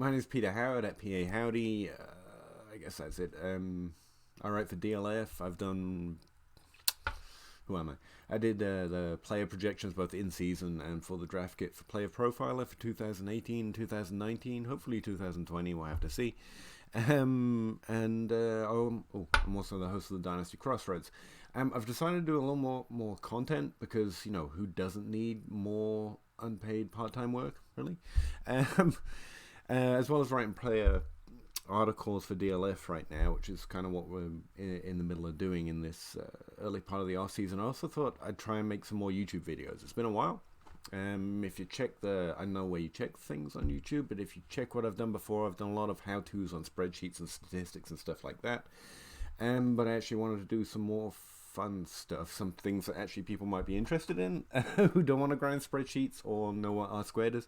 My name is Peter Howard at PA Howdy. I guess that's it. I write for DLF. I've done... Who am I? I did the player projections both in season and for the draft kit for Player Profiler for 2018, 2019, hopefully 2020. We'll have to see. I'm also the host of the Dynasty Crossroads. I've decided to do a little more content because, who doesn't need more unpaid part-time work, really? As well as writing player articles for DLF right now, which is kind of what we're in the middle of doing in this early part of the off season. I also thought I'd try and make some more YouTube videos. It's been a while. If you check I don't know where you check things on YouTube, but if you check what I've done before, I've done a lot of how-tos on spreadsheets and statistics and stuff like that. But I actually wanted to do some more fun stuff, some things that actually people might be interested in who don't want to grind spreadsheets or know what R squared is.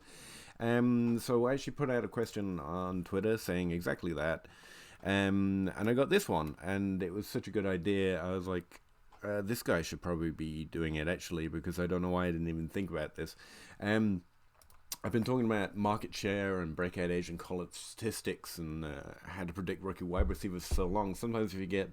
So I actually put out a question on Twitter saying exactly that. And I got this one, and it was such a good idea. I was like, this guy should probably be doing it, actually, because I don't know why I didn't even think about this. I've been talking about market share and breakout age and college statistics and how to predict rookie wide receivers for so long. Sometimes you forget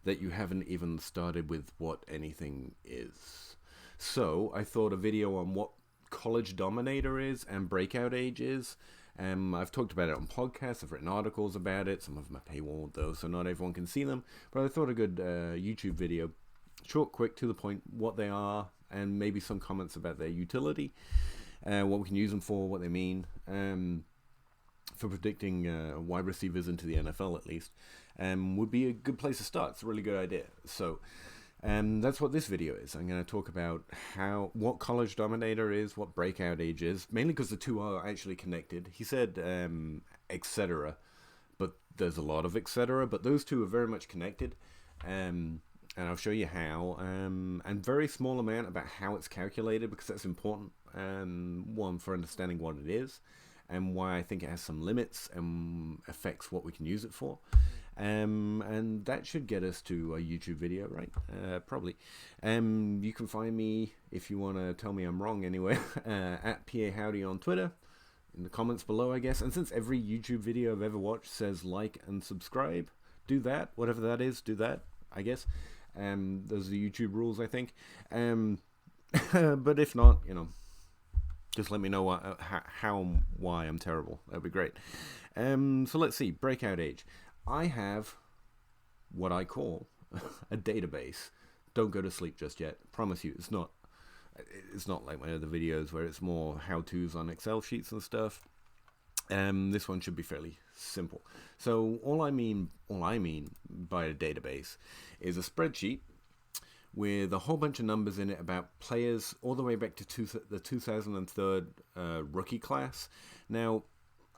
that you haven't even started with what anything is. So I thought a video on what College Dominator is and breakout age is. I've talked about it on podcasts, I've written articles about it, some of them are paywalled though, so not everyone can see them, but I thought a good YouTube video, short, quick, to the point, what they are, and maybe some comments about their utility, what we can use them for, what they mean, for predicting wide receivers into the NFL at least, would be a good place to start. It's a really good idea. So that's what this video is. I'm going to talk about what College Dominator is, what breakout age is, mainly because the two are actually connected. He said etc., but there's a lot of etc., but those two are very much connected, and I'll show you how, and very small amount about how it's calculated, because that's important, one, for understanding what it is, and why I think it has some limits and affects what we can use it for. And that should get us to a YouTube video, right? Probably. You can find me, if you want to tell me I'm wrong anyway, at PA Howdy on Twitter, in the comments below, I guess. And since every YouTube video I've ever watched says like and subscribe, do that. Whatever that is, do that, I guess. Those are the YouTube rules, I think. But if not, just let me know why I'm terrible. That'd be great. So let's see, breakout age. I have what I call a database. Don't go to sleep just yet. Promise you, it's not like my other videos where it's more how-tos on Excel sheets and stuff. This one should be fairly simple. So all I mean by a database is a spreadsheet with a whole bunch of numbers in it about players all the way back to the 2003 rookie class. Now,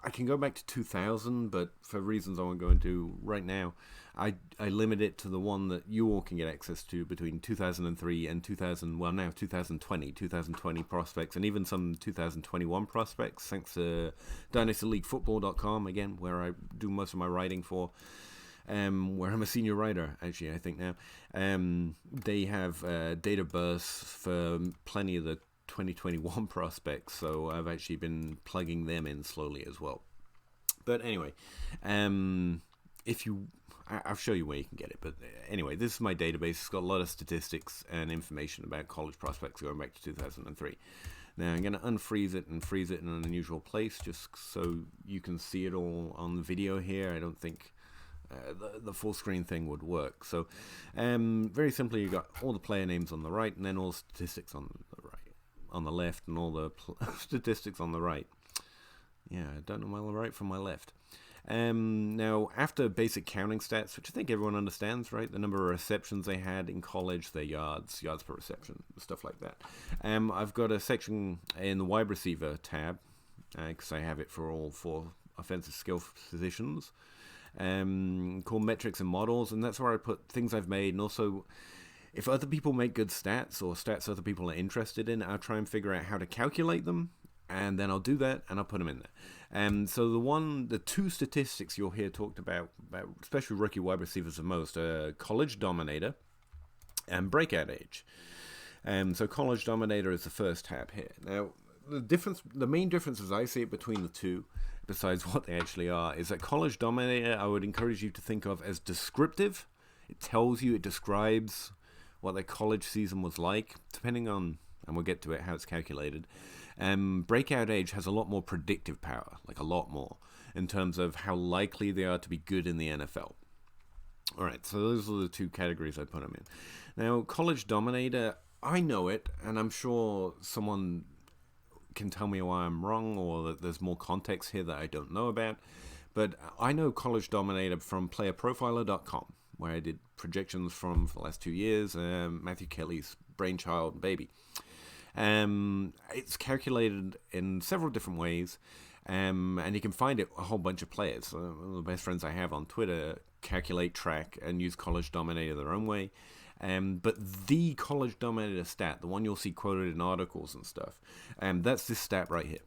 I can go back to 2000, but for reasons I won't go into right now, I limit it to the one that you all can get access to between 2003 and 2020 prospects, and even some 2021 prospects, thanks to dynastyleaguefootball.com, again, where I do most of my writing for, where I'm a senior writer, actually, I think now. They have date of birth for plenty of the 2021 prospects, so I've actually been plugging them in slowly as well. But anyway, I'll show you where you can get it. But anyway, this is my database. It's got a lot of statistics and information about college prospects going back to 2003. Now I'm going to unfreeze it and freeze it in an unusual place, just so you can see it all on the video here. I don't think the full screen thing would work. So very simply, you got all the player names on the right, and then all the statistics on the left, and all the statistics on the right. Yeah, I don't know my right from my left. Now, after basic counting stats, which I think everyone understands, right? The number of receptions they had in college, their yards per reception, stuff like that. I've got a section in the wide receiver tab, because I have it for all 4 offensive skill positions, called metrics and models, and that's where I put things I've made, and also if other people make good stats or stats other people are interested in, I'll try and figure out how to calculate them, and then I'll do that and I'll put them in there. So the 2 statistics you'll hear talked about especially rookie wide receivers the most, are College Dominator and breakout age. So College Dominator is the first tab here. Now, the main difference as I see it between the two, besides what they actually are, is that College Dominator I would encourage you to think of as descriptive. It tells you, it describes what their college season was like, depending on, and we'll get to it, how it's calculated. Breakout Age has a lot more predictive power, like a lot more, in terms of how likely they are to be good in the NFL. All right, so those are the two categories I put them in. Now, College Dominator, I know it, and I'm sure someone can tell me why I'm wrong, or that there's more context here that I don't know about. But I know College Dominator from playerprofiler.com, where I did projections from for the last 2 years, Matthew Kelly's brainchild and baby. It's calculated in several different ways, and you can find it a whole bunch of players. One of the best friends I have on Twitter calculate, track, and use College Dominator their own way. But the College Dominator stat, the one you'll see quoted in articles and stuff, that's this stat right here.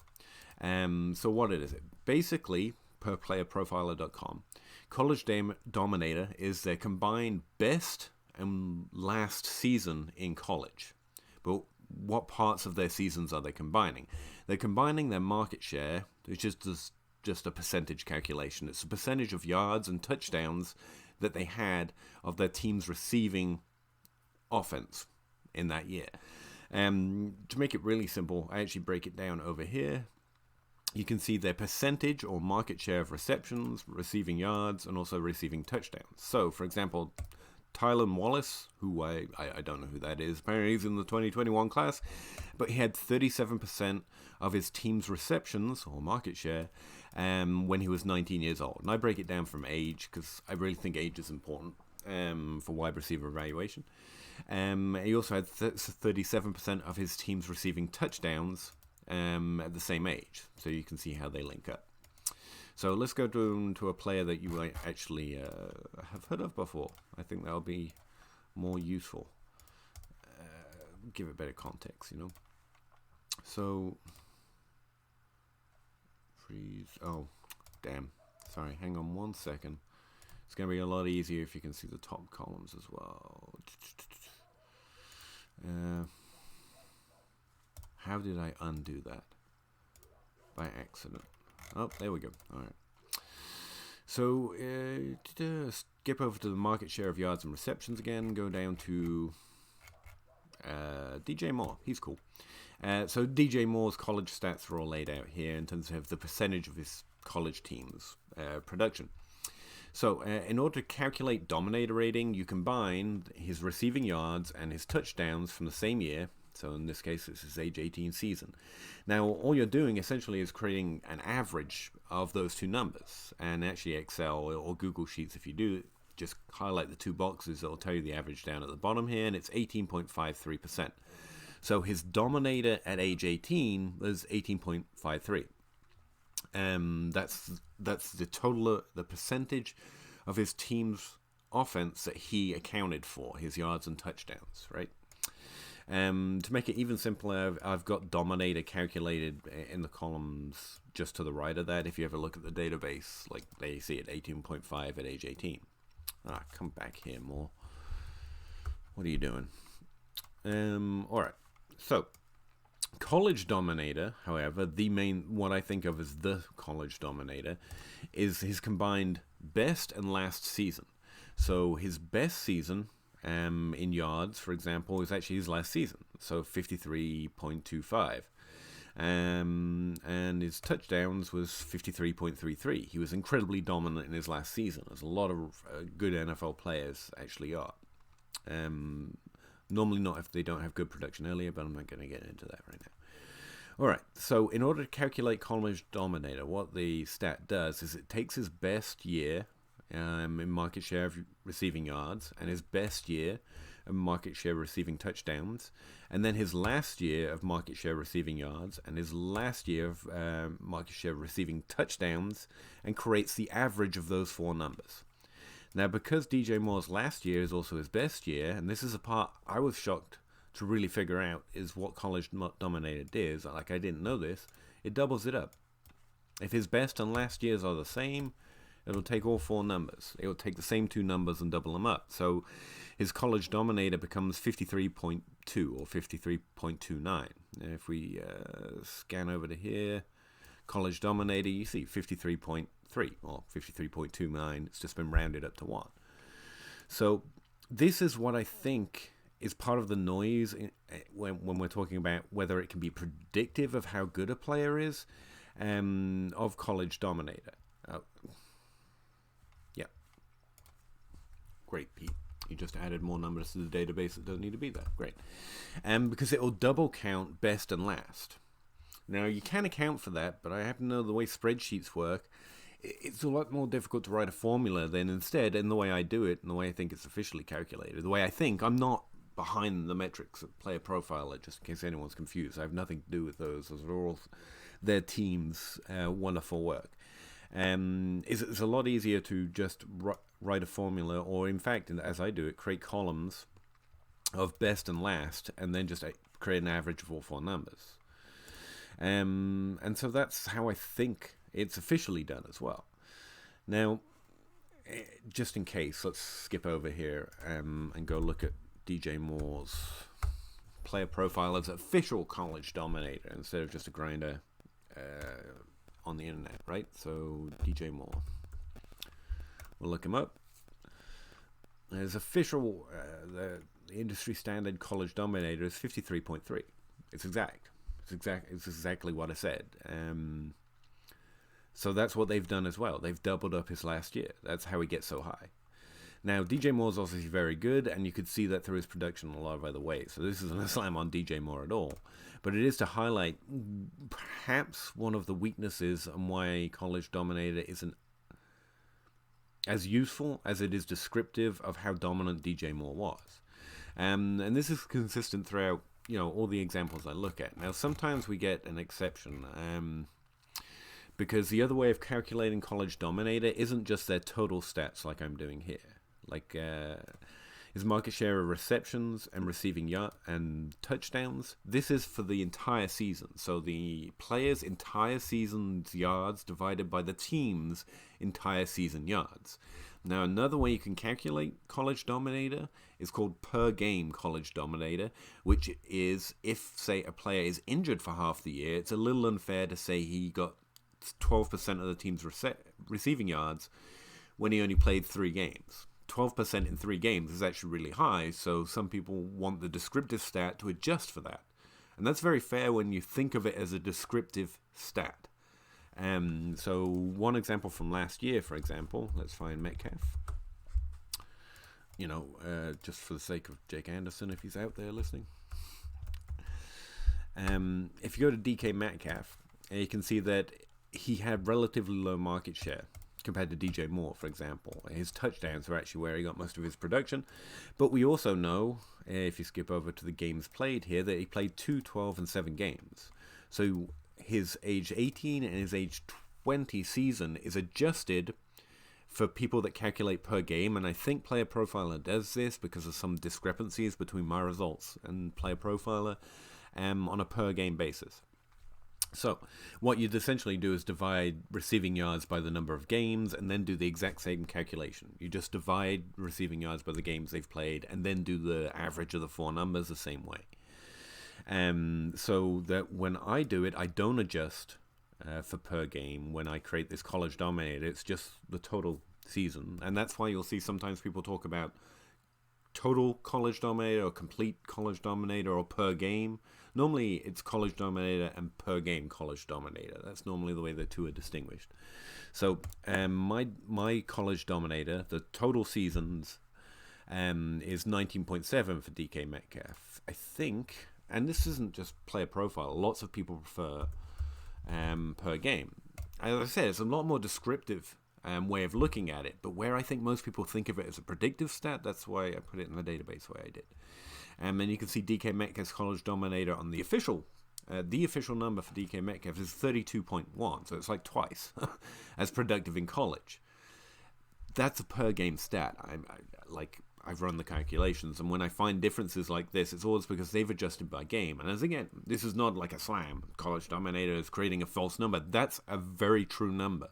So what is it? Basically, per playerprofiler.com, College Dominator is their combined best and last season in college. But what parts of their seasons are they combining? They're combining their market share, which is just a percentage calculation. It's a percentage of yards and touchdowns that they had of their team's receiving offense in that year. To make it really simple, I actually break it down over here. You can see their percentage or market share of receptions, receiving yards, and also receiving touchdowns. So, for example, Tylan Wallace, who I don't know who that is, apparently he's in the 2021 class, but he had 37% of his team's receptions, or market share, when he was 19 years old. And I break it down from age, because I really think age is important for wide receiver evaluation. He also had 37% of his team's receiving touchdowns at the same age, so you can see how they link up. So let's go to a player that you might actually have heard of before. I think that'll be more useful. Give it better context, you know. So, freeze. Oh, damn. Sorry, hang on 1 second. It's going to be a lot easier if you can see the top columns as well. How did I undo that? By accident. Oh, there we go. All right. So, skip over to the market share of yards and receptions again. Go down to DJ Moore. He's cool. So DJ Moore's college stats are all laid out here in terms of the percentage of his college team's production. So, in order to calculate Dominator rating, you combine his receiving yards and his touchdowns from the same year. So in this case, it's his age 18 season. Now, all you're doing essentially is creating an average of those two numbers. And actually Excel or Google Sheets, if you do, just highlight the two boxes. It'll tell you the average down at the bottom here, and it's 18.53%. So his Dominator at age 18 was 18.53. That's the total, the percentage of his team's offense that he accounted for, his yards and touchdowns, right? To make it even simpler, I've got Dominator calculated in the columns just to the right of that. If you ever look at the database, like they see it 18.5 at age 18. Come back here more. What are you doing? All right. So, College Dominator, however, what I think of as the College Dominator, is his combined best and last season. So his best season in yards, for example, is actually his last season, so 53.25. And his touchdowns was 53.33. He was incredibly dominant in his last season, as a lot of good NFL players actually are. Normally not if they don't have good production earlier, but I'm not going to get into that right now. Alright, so in order to calculate College Dominator, what the stat does is it takes his best year in market share of receiving yards, and his best year of market share receiving touchdowns, and then his last year of market share receiving yards, and his last year of market share receiving touchdowns, and creates the average of those four numbers. Now, because DJ Moore's last year is also his best year, and this is a part I was shocked to really figure out is what College Dominator does, like I didn't know this, it doubles it up. If his best and last years are the same, it'll take all four numbers. It'll take the same two numbers and double them up. So his College Dominator becomes 53.2 or 53.29. If we scan over to here, College Dominator, you see 53.3 or 53.29. It's just been rounded up to 1. So this is what I think is part of the noise when we're talking about whether it can be predictive of how good a player is of College Dominator. Yeah. Great, Pete. You just added more numbers to the database that don't need to be there. Great. Because it will double count best and last. Now, you can account for that, but I happen to know the way spreadsheets work, it's a lot more difficult to write a formula than instead, in the way I do it, and the way I think it's officially calculated. The way I think, I'm not behind the metrics of Player Profiler, just in case anyone's confused. I have nothing to do with those. Those are all their team's wonderful work. It's a lot easier to just write a formula, or in fact, as I do it, create columns of best and last, and then just create an average of all 4 numbers. And so that's how I think it's officially done as well. Now, just in case, let's skip over here and go look at DJ Moore's Player Profiler's official College Dominator instead of just a grinder on the internet, right? So DJ Moore, we'll look him up. His official, the industry standard College Dominator is 53.3. It's exact. It's exactly what I said. So that's what they've done as well. They've doubled up his last year. That's how he gets so high. Now, DJ Moore's obviously very good, and you could see that through his production in a lot of other ways. So this isn't a slam on DJ Moore at all. But it is to highlight perhaps one of the weaknesses and why College Dominator isn't as useful as it is descriptive of how dominant DJ Moore was. And this is consistent throughout, all the examples I look at. Now, sometimes we get an exception, because the other way of calculating College Dominator isn't just their total stats like I'm doing here. Like his market share of receptions and receiving and touchdowns. This is for the entire season. So the player's entire season's yards divided by the team's entire season yards. Now, another way you can calculate College Dominator is called per game College Dominator, which is if, say, a player is injured for half the year, it's a little unfair to say he got 12% of the team's receiving yards when he only played 3 games. 12% in 3 games is actually really high, so some people want the descriptive stat to adjust for that. And that's very fair when you think of it as a descriptive stat. So one example from last year, for example, let's find Metcalf. Just for the sake of Jake Anderson, if he's out there listening. If you go to DK Metcalf, you can see that he had relatively low market share compared to DJ Moore, for example. His touchdowns are actually where he got most of his production. But we also know, if you skip over to the games played here, that he played 2, 12, and 7 games. So his age 18 and his age 20 season is adjusted for people that calculate per game. And I think Player Profiler does this because of some discrepancies between my results and Player Profiler on a per game basis. So what you'd essentially do is divide receiving yards by the number of games and then do the exact same calculation. You just divide receiving yards by the games they've played and then do the average of the 4 numbers the same way. So that when I do it, I don't adjust for per game when I create this College Dominator. It's just the total season. And that's why you'll see sometimes people talk about total College Dominator or complete College Dominator or per game. Normally it's College Dominator and per game College Dominator. That's normally the way the two are distinguished. So my College Dominator, the total seasons, is 19.7 for DK Metcalf. I think, and this isn't just Player Profile, lots of people prefer per game. As I said, it's a lot more descriptive way of looking at it, but where I think most people think of it as a predictive stat, that's why I put it in the database the way I did. And you can see DK Metcalf's College Dominator on the official number for DK Metcalf is 32.1, so it's like twice as productive in college. That's a per game stat. I've run the calculations, and when I find differences like this, it's always because they've adjusted by game. And as again, this is not like a slam. College Dominator is creating a false number. That's a very true number.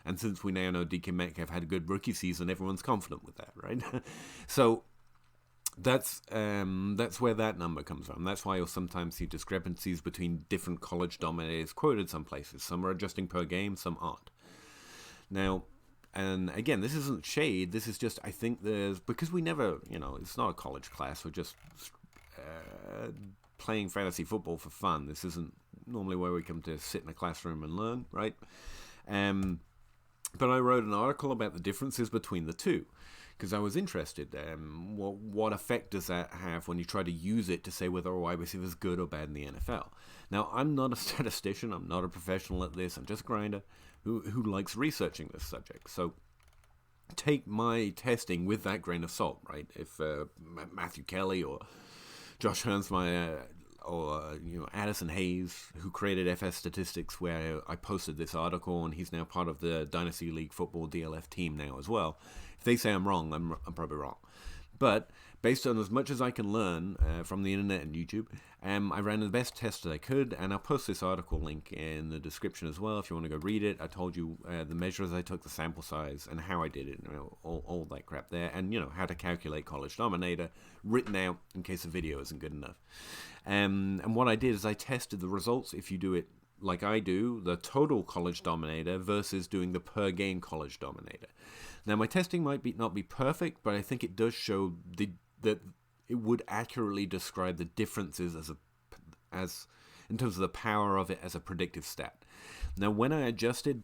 And since we now know DK Metcalf had a good rookie season, everyone's confident with that, right? So That's where that number comes from. That's why you'll sometimes see discrepancies between different college dominators quoted some places. Some are adjusting per game, some aren't. Now, and again, this isn't shade. This is just, I think because we never, it's not a college class. We're just playing fantasy football for fun. This isn't normally where we come to sit in a classroom and learn, right? But I wrote an article about the differences between the two, because I was interested. What effect does that have when you try to use it to say whether a wide receiver is good or bad in the NFL? Now, I'm not a statistician. I'm not a professional at this. I'm just a grinder who likes researching this subject. So take my testing with that grain of salt, right? If Matthew Kelly or Josh Hernsmeyer or Addison Hayes, who created FS Statistics, where I posted this article, and he's now part of the Dynasty League Football DLF team now as well. If they say I'm wrong, I'm probably wrong. But based on as much as I can learn from the internet and YouTube, I ran the best test that I could, and I'll post this article link in the description as well if you want to go read it. I told you the measures I took, the sample size, and how I did it, all that crap there, and how to calculate College Dominator, written out in case the video isn't good enough. And what I did is I tested the results if you do it like I do, the total College Dominator versus doing the per game College Dominator. Now, my testing might not be perfect, but I think it does show that it would accurately describe the differences as in terms of the power of it as a predictive stat. Now, when I adjusted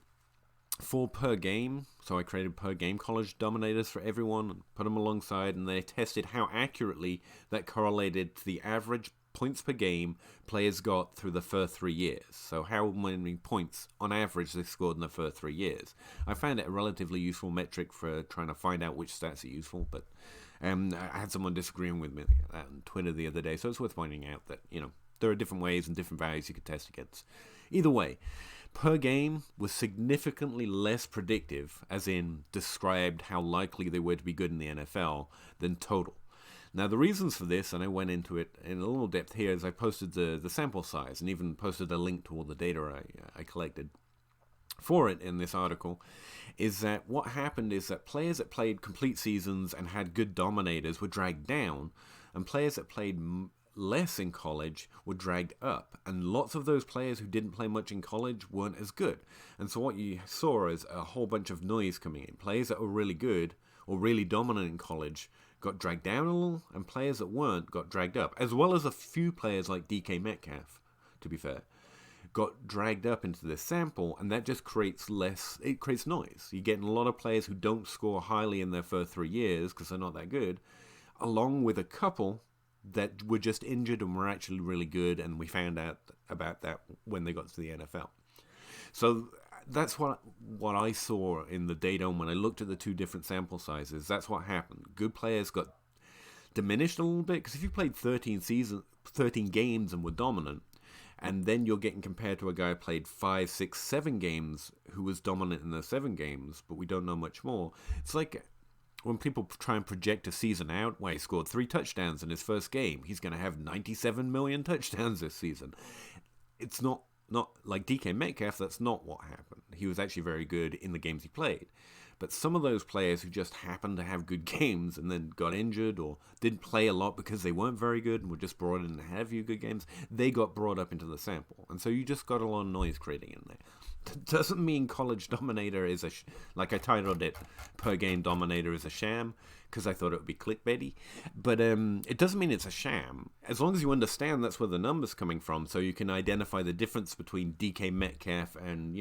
for per game, so I created per game College Dominators for everyone and put them alongside, and they tested how accurately that correlated to the average points per game players got through the first 3 years. So how many points on average they scored in the first 3 years. I found it a relatively useful metric for trying to find out which stats are useful, but I had someone disagreeing with me on Twitter the other day, so it's worth pointing out that, there are different ways and different values you could test against. Either way, per game was significantly less predictive, as in described how likely they were to be good in the NFL, than total. Now, the reasons for this, and I went into it in a little depth here, is I posted the sample size and even posted a link to all the data I collected for it in this article, is that what happened is that players that played complete seasons and had good dominators were dragged down, and players that played less in college were dragged up, and lots of those players who didn't play much in college weren't as good. And so what you saw is a whole bunch of noise coming in. Players that were really good or really dominant in college got dragged down a little, and players that weren't got dragged up, as well as a few players like DK Metcalf, to be fair, got dragged up into this sample, and that just creates noise. You're getting a lot of players who don't score highly in their first 3 years because they're not that good, along with a couple that were just injured and were actually really good, and we found out about that when they got to the NFL. So that's what I saw in the data, and when I looked at the two different sample sizes, that's what happened. Good players got diminished a little bit, because if you played 13 games and were dominant, and then you're getting compared to a guy who played 5, 6, 7 games who was dominant in those 7 games, but we don't know much more. It's like when people try and project a season out, he scored 3 touchdowns in his first game, he's going to have 97 million touchdowns this season. It's not like DK Metcalf, that's not what happened. He was actually very good in the games he played. But some of those players who just happened to have good games and then got injured or didn't play a lot because they weren't very good and were just brought in to have a few good games, they got brought up into the sample. And so you just got a lot of noise creating in there. That doesn't mean College Dominator is like I titled it, Per Game Dominator is a sham, because I thought it would be clickbaity. But it doesn't mean it's a sham, as long as you understand that's where the number's coming from, so you can identify the difference between DK Metcalf and,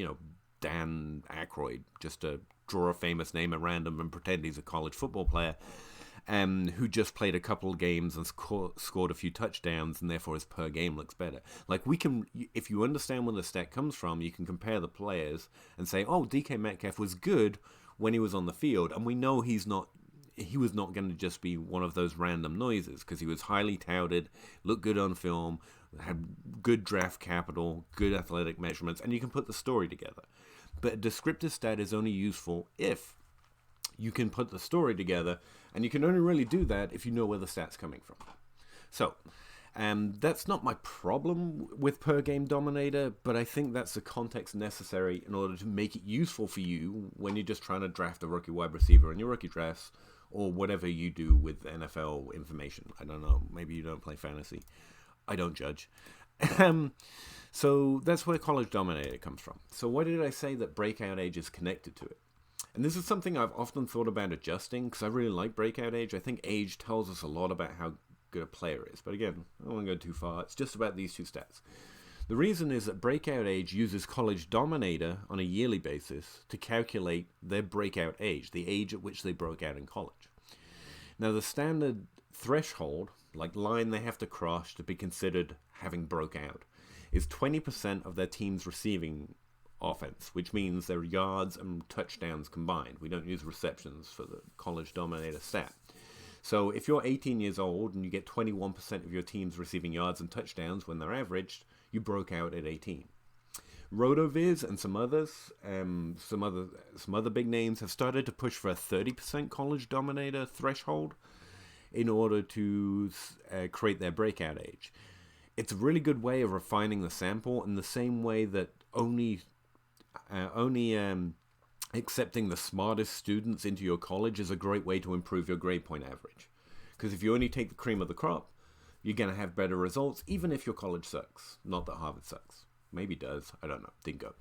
Dan Aykroyd, just to draw a famous name at random and pretend he's a college football player, who just played a couple of games and scored a few touchdowns, and therefore his per game looks better. Like, if you understand where the stat comes from, you can compare the players and say, oh, DK Metcalf was good when he was on the field, and we know he was not going to just be one of those random noises, because he was highly touted, looked good on film, had good draft capital, good athletic measurements, and you can put the story together. But a descriptive stat is only useful if you can put the story together, and you can only really do that if you know where the stat's coming from. So, that's not my problem with Per Game Dominator, but I think that's the context necessary in order to make it useful for you when you're just trying to draft a rookie wide receiver in your rookie drafts, or whatever you do with NFL information. I don't know. Maybe you don't play fantasy. I don't judge. So that's where College Dominator comes from. So why did I say that breakout age is connected to it? And this is something I've often thought about adjusting, because I really like breakout age. I think age tells us a lot about how good a player is. But again, I don't want to go too far. It's just about these two stats. The reason is that breakout age uses College Dominator on a yearly basis to calculate their breakout age, the age at which they broke out in college. Now, the standard threshold, like line they have to cross to be considered having broke out, is 20% of their team's receiving offense, which means their yards and touchdowns combined. We don't use receptions for the College Dominator stat. So if you're 18 years old and you get 21% of your team's receiving yards and touchdowns when they're averaged, you broke out at 18. RotoViz and some other big names have started to push for a 30% College Dominator threshold in order to create their breakout age. It's a really good way of refining the sample in the same way that only accepting the smartest students into your college is a great way to improve your grade point average. Because if you only take the cream of the crop, you're going to have better results, even if your college sucks. Not that Harvard sucks. Maybe does. I don't know. Didn't go.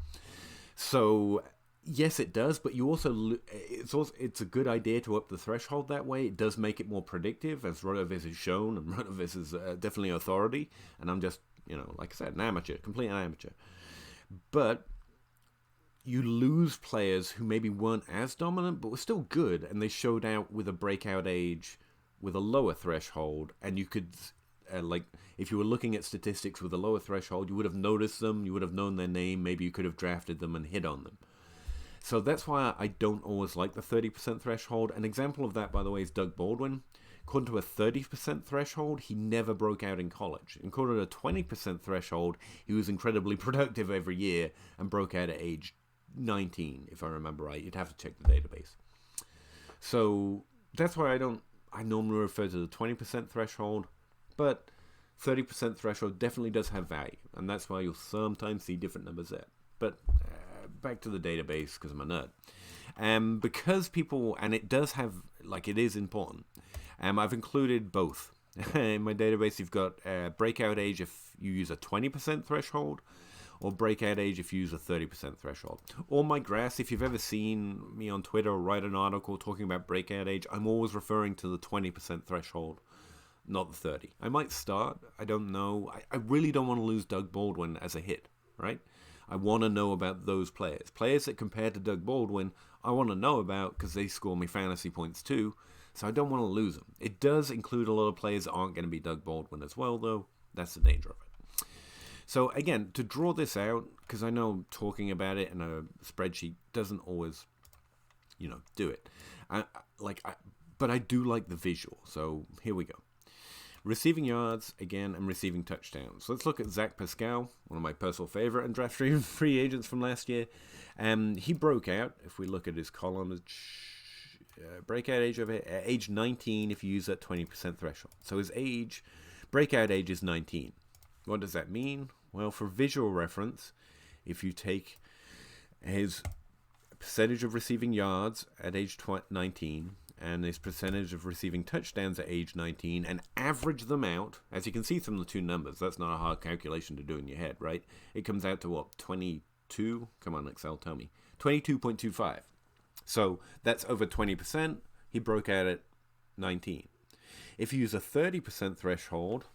So, yes, it does, but it's a good idea to up the threshold that way. It does make it more predictive, as RotoViz has shown, and RotoViz is definitely authority. And I'm just, like I said, an amateur, complete amateur. But you lose players who maybe weren't as dominant, but were still good, and they showed out with a breakout age with a lower threshold, and you could, if you were looking at statistics with a lower threshold, you would have noticed them, you would have known their name, maybe you could have drafted them and hit on them. So that's why I don't always like the 30% threshold. An example of that, by the way, is Doug Baldwin. According to a 30% threshold, he never broke out in college. According to a 20% threshold, he was incredibly productive every year and broke out at age 19, if I remember right. You'd have to check the database. So that's why I normally refer to the 20% threshold, but 30% threshold definitely does have value, and that's why you'll sometimes see different numbers there. But back to the database, because I'm a nerd. Because people, and it does have, it is important, I've included both. In my database, you've got breakout age if you use a 20% threshold, or breakout age if you use a 30% threshold. Or my graphs, if you've ever seen me on Twitter or write an article talking about breakout age, I'm always referring to the 20% threshold, not the 30. I might start, I don't know. I really don't want to lose Doug Baldwin as a hit, right? I want to know about those players. Players that compare to Doug Baldwin, I want to know about because they score me fantasy points too, so I don't want to lose them. It does include a lot of players that aren't going to be Doug Baldwin as well, though. That's the danger of it. So again, to draw this out, because I know talking about it in a spreadsheet doesn't always, do it. But I do like the visual. So here we go. Receiving yards, again, and receiving touchdowns. So let's look at Zach Pascal, one of my personal favorite and draft free agents from last year. He broke out, if we look at his column, breakout age of age 19 if you use that 20% threshold. So his breakout age is 19. What does that mean? Well, for visual reference, if you take his percentage of receiving yards at age 19 and his percentage of receiving touchdowns at age 19 and average them out, as you can see from the two numbers, that's not a hard calculation to do in your head, right? It comes out to what, 22? Come on, Excel, tell me. 22.25. So that's over 20%. He broke out at 19. If you use a 30% threshold,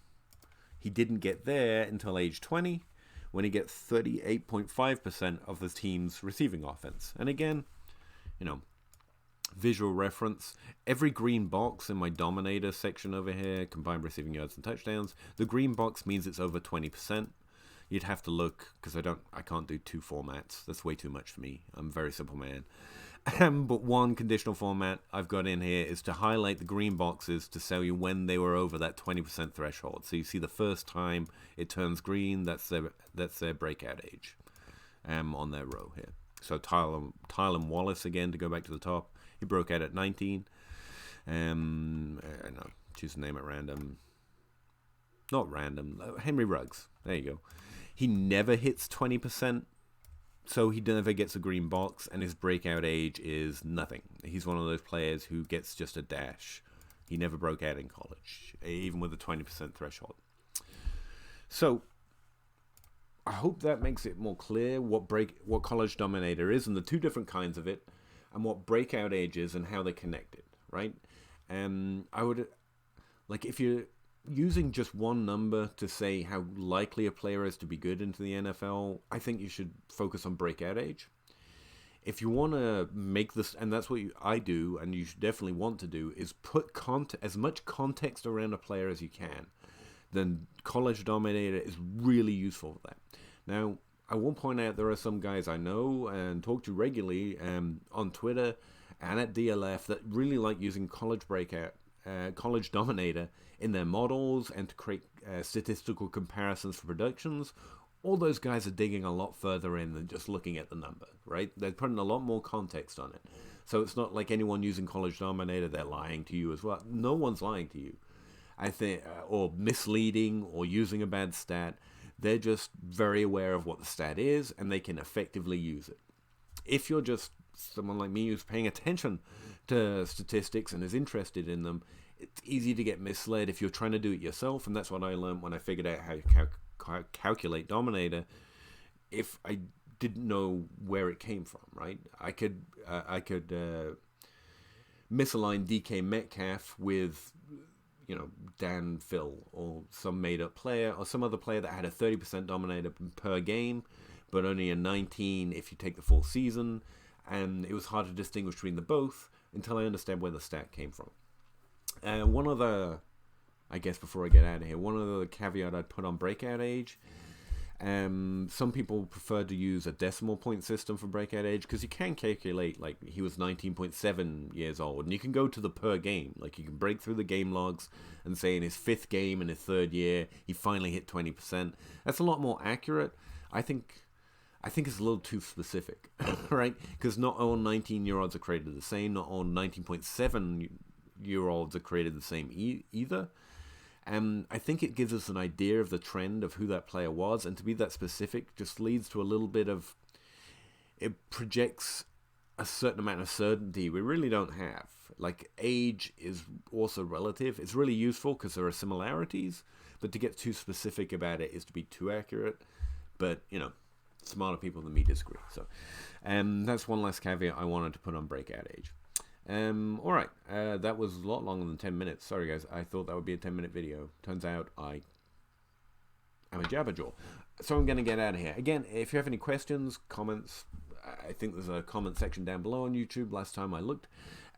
he didn't get there until age 20, when he gets 38.5% of the team's receiving offense. And again, visual reference, every green box in my Dominator section over here, combined receiving yards and touchdowns, the green box means it's over 20%. You'd have to look, because I can't do two formats. That's way too much for me. I'm a very simple man. But one conditional format I've got in here is to highlight the green boxes to tell you when they were over that 20% threshold. So you see the first time it turns green, that's their breakout age on their row here. So Tylan Wallace, again, to go back to the top, he broke out at 19. Choose a name at random. Not random. Henry Ruggs. There you go. He never hits 20% So he never gets a green box, and his breakout age is nothing. He's one of those players who gets just a dash. He never broke out in college, even with a 20% threshold. So I hope that makes it more clear what College Dominator is and the two different kinds of it, and what breakout age is and how they're connected, right? I would, like, if you're using just one number to say how likely a player is to be good into the NFL, I think you should focus on breakout age. If you want to make this, and that's what I do, and you should definitely want to do, is put as much context around a player as you can. Then College Dominator is really useful for that. Now, I will point out there are some guys I know and talk to regularly on Twitter and at DLF that really like using College Dominator in their models and to create statistical comparisons for productions. All those guys are digging a lot further in than just looking at the number, right? They're putting a lot more context on it. So it's not like anyone using College Dominator, they're lying to you as well. No one's lying to you, I think, or misleading or using a bad stat. They're just very aware of what the stat is, and they can effectively use it. If you're just someone like me who's paying attention to statistics and is interested in them, it's easy to get misled if you're trying to do it yourself, and that's what I learned when I figured out how to calculate Dominator. If I didn't know where it came from, right? I could misalign DK Metcalf with, Dan Phil or some made-up player or some other player that had a 30% Dominator per game, but only a 19 if you take the full season, and it was hard to distinguish between the both until I understand where the stat came from. One other, I guess before I get out of here, one other caveat I'd put on breakout age. Some people prefer to use a decimal point system for breakout age because you can calculate, like, he was 19.7 years old, and you can go to the per game. Like, you can break through the game logs and say in his 5th game in his 3rd year he finally hit 20%. That's a lot more accurate. I think it's a little too specific, right? Because not all 19-year-olds are created the same. Not all 19.7-year-olds are created the same either. I think it gives us an idea of the trend of who that player was, and to be that specific just leads to a little bit of, it projects a certain amount of certainty we really don't have. Like, age is also relative. It's really useful because there are similarities, but to get too specific about it is to be too accurate. But, smarter people than me disagree. So that's one last caveat I wanted to put on breakout age. Alright, that was a lot longer than 10 minutes. Sorry guys, I thought that would be a 10-minute video. Turns out I'm a jabberjaw. So I'm going to get out of here. Again, if you have any questions, comments, I think there's a comment section down below on YouTube last time I looked.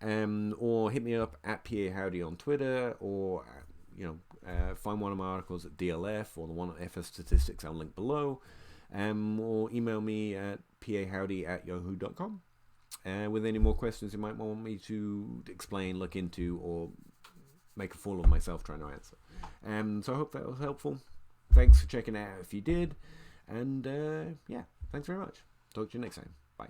Or hit me up at PA Howdy on Twitter, or, find one of my articles at DLF, or the one at FS Statistics I'll link below. Or email me at pahowdy@yahoo.com. With any more questions you might want me to explain, look into, or make a fool of myself trying to answer. So I hope that was helpful. Thanks for checking out if you did. And yeah, thanks very much. Talk to you next time. Bye.